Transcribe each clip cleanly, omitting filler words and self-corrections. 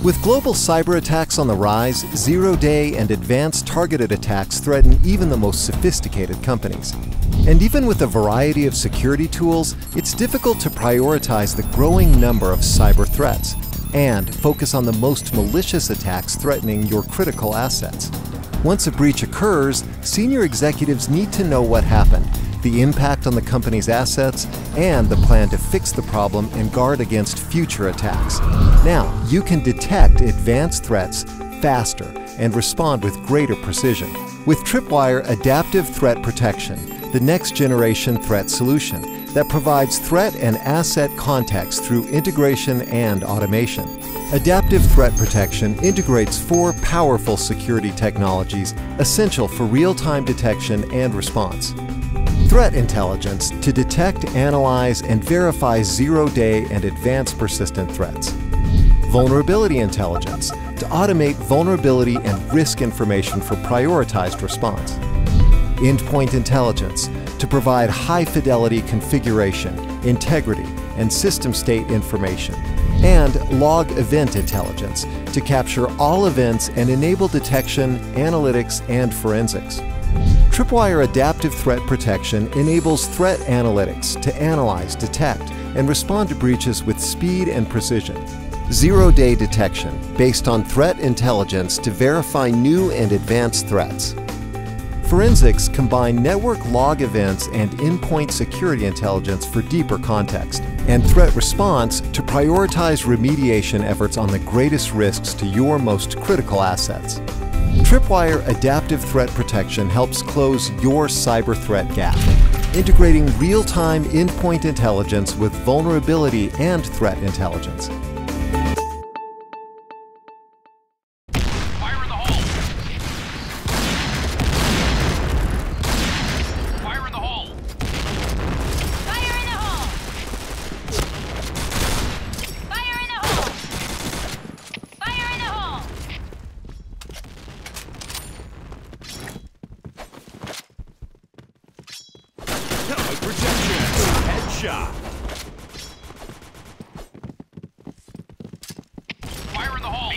With global cyber attacks on the rise, zero-day and advanced targeted attacks threaten even the most sophisticated companies. And even with a variety of security tools, it's difficult to prioritize the growing number of cyber threats and focus on the most malicious attacks threatening your critical assets. Once a breach occurs, senior executives need to know what happened, the impact on the company's assets, and the plan to fix the problem and guard against future attacks. Now, you can detect advanced threats faster and respond with greater precision. With Tripwire Adaptive Threat Protection, the next-generation threat solution that provides threat and asset context through integration and automation. Adaptive Threat Protection integrates 4 powerful security technologies essential for real-time detection and response. Threat intelligence to detect, analyze, and verify zero-day and advanced persistent threats. Vulnerability intelligence to automate vulnerability and risk information for prioritized response. Endpoint intelligence to provide high-fidelity configuration, integrity, and system state information. And log event intelligence to capture all events and enable detection, analytics, and forensics. Tripwire Adaptive Threat Protection enables threat analytics to analyze, detect, and respond to breaches with speed and precision. Zero-day detection based on threat intelligence to verify new and advanced threats. Forensics combine network log events and endpoint security intelligence for deeper context. And threat response to prioritize remediation efforts on the greatest risks to your most critical assets. Tripwire Adaptive Threat Protection helps close your cyber threat gap, integrating real-time endpoint intelligence with vulnerability and threat intelligence. Fire in the hole! Fire in the hole! Fire in the hole! Fire in the hole! Fire in the hole! Protection! Headshot! Fire in the hole!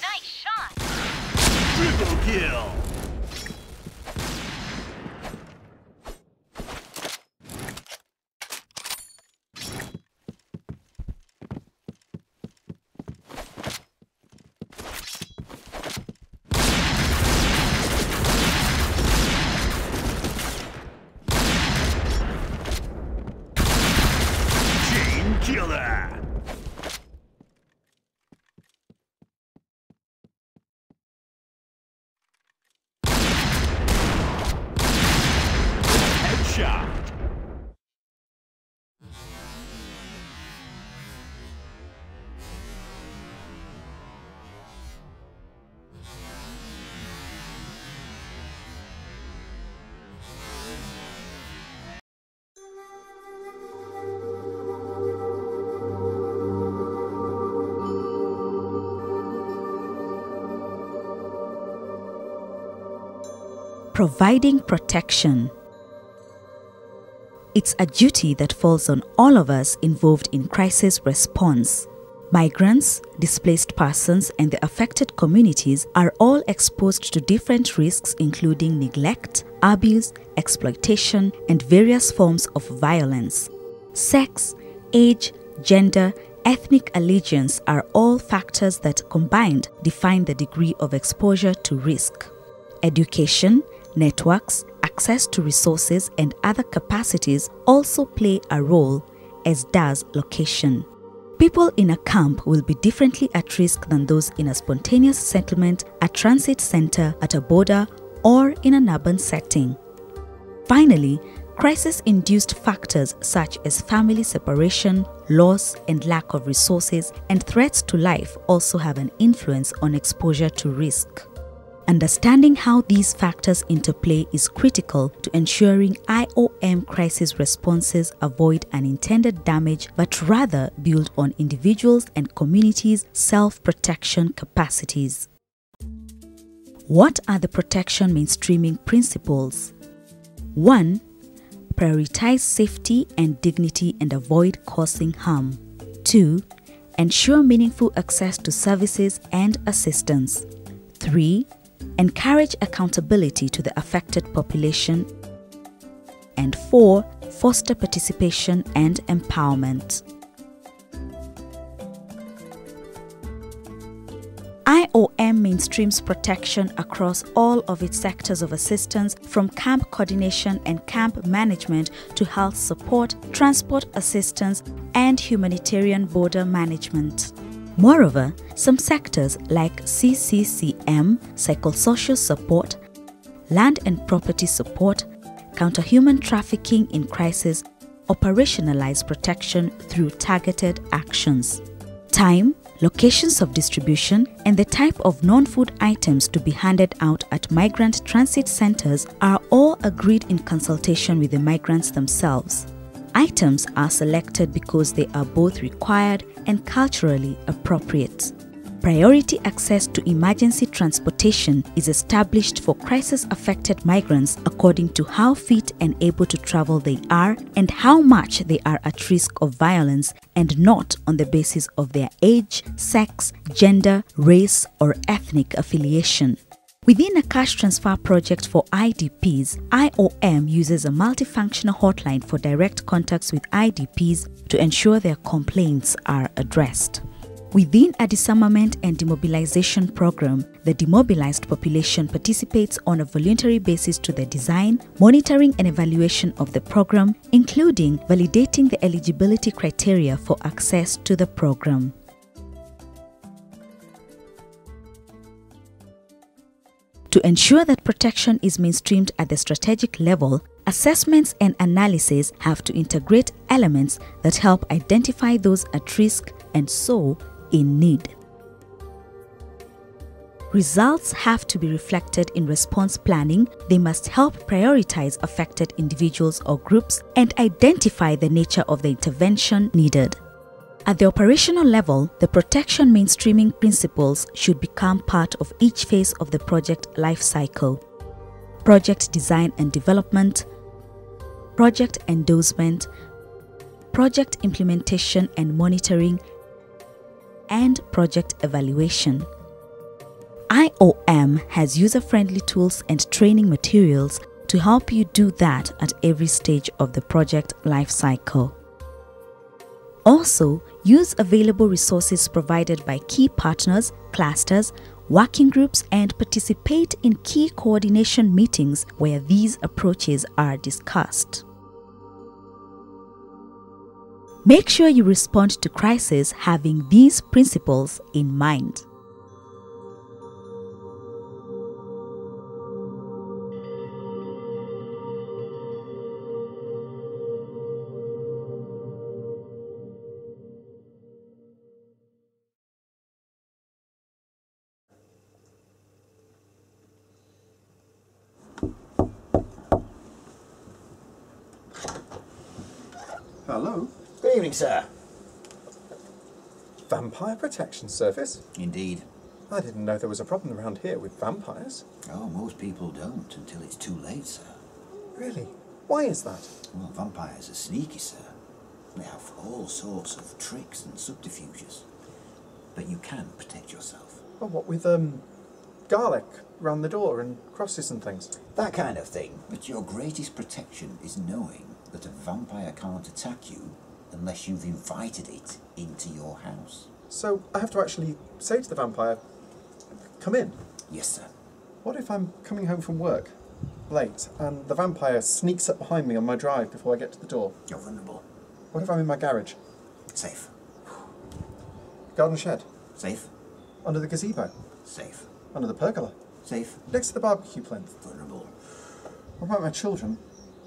Nice shot! Triple kill! Killer! Headshot! Providing protection. It's a duty that falls on all of us involved in crisis response. Migrants, displaced persons, and the affected communities are all exposed to different risks including neglect, abuse, exploitation, and various forms of violence. Sex, age, gender, ethnic allegiance are all factors that combined define the degree of exposure to risk. Education, networks, access to resources, and other capacities also play a role, as does location. People in a camp will be differently at risk than those in a spontaneous settlement, a transit center, at a border, or in an urban setting. Finally, Crisis-induced factors such as family separation, loss and lack of resources, and threats to life also have an influence on exposure to risk. Understanding how these factors interplay is critical to ensuring IOM crisis responses avoid unintended damage but rather build on individuals' and communities' self-protection capacities. What are the protection mainstreaming principles? 1. Prioritize safety and dignity and avoid causing harm. 2. Ensure meaningful access to services and assistance. 3. Encourage accountability to the affected population. And 4. Foster participation and empowerment. IOM mainstreams protection across all of its sectors of assistance, from camp coordination and camp management to health support, transport assistance, and humanitarian border management. Moreover, some sectors like CCCM, psychosocial support, land and property support, counter-human trafficking in crisis, operationalize protection through targeted actions. Time, locations of distribution, and the type of non-food items to be handed out at migrant transit centers are all agreed in consultation with the migrants themselves. Items are selected because they are both required and culturally appropriate. Priority access to emergency transportation is established for crisis-affected migrants according to how fit and able to travel they are and how much they are at risk of violence, and not on the basis of their age, sex, gender, race, or ethnic affiliation. Within a cash transfer project for IDPs, IOM uses a multifunctional hotline for direct contacts with IDPs to ensure their complaints are addressed. Within a disarmament and demobilization program, the demobilized population participates on a voluntary basis to the design, monitoring and evaluation of the program, including validating the eligibility criteria for access to the program. To ensure that protection is mainstreamed at the strategic level, assessments and analysis have to integrate elements that help identify those at risk and so in need. Results have to be reflected in response planning. They must help prioritize affected individuals or groups and identify the nature of the intervention needed. At the operational level, the protection mainstreaming principles should become part of each phase of the project life cycle: project design and development, project endorsement, project implementation and monitoring, and project evaluation. IOM has user-friendly tools and training materials to help you do that at every stage of the project life cycle. Also, use available resources provided by key partners, clusters, working groups, and participate in key coordination meetings where these approaches are discussed. Make sure you respond to crisis having these principles in mind. Hello. Good evening, sir. Vampire Protection Service? Indeed. I didn't know there was a problem around here with vampires. Oh, most people don't until it's too late, sir. Really? Why is that? Well, vampires are sneaky, sir. They have all sorts of tricks and subterfuges. But you can protect yourself. Oh, what with, garlic round the door and crosses and things? That kind of thing. But your greatest protection is knowing that a vampire can't attack you unless you've invited it into your house. So I have to actually say to the vampire, come in? Yes, sir. What if I'm coming home from work late and the vampire sneaks up behind me on my drive before I get to the door? You're vulnerable. What if I'm in my garage? Safe. Garden shed? Safe. Under the gazebo? Safe. Under the pergola? Safe. Next to the barbecue plinth? Vulnerable. What about my children?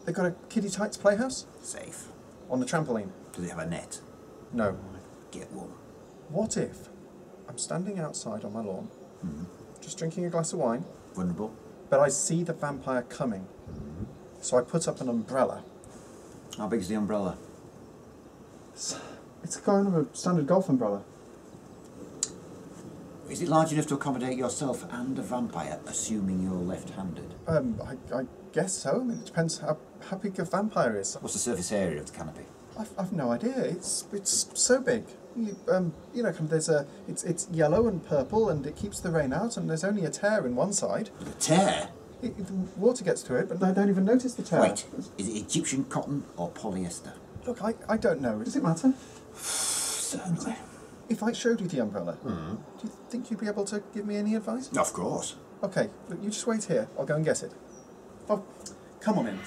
They've got a Kiddie Tights playhouse? Safe. On the trampoline? Do they have a net? No. Get one. What if I'm standing outside on my lawn, just drinking a glass of wine, Vulnerable? but I see the vampire coming? So I put up an umbrella. How big is the umbrella? It's kind of a standard golf umbrella. Is it large enough to accommodate yourself and a vampire, assuming you're left-handed? I guess so. I mean, it depends how big a vampire is. What's the surface area of the canopy? I've no idea. It's so big. It's yellow and purple, and it keeps the rain out. And there's only a tear in one side. The tear? The water gets through it, but I don't even notice the tear. Wait, is it Egyptian cotton or polyester? Look, I don't know. Does it matter? Certainly. If I showed you the umbrella, do you think you'd be able to give me any advice? Of course. Okay, look, you just wait here. I'll go and get it. Oh, come on in.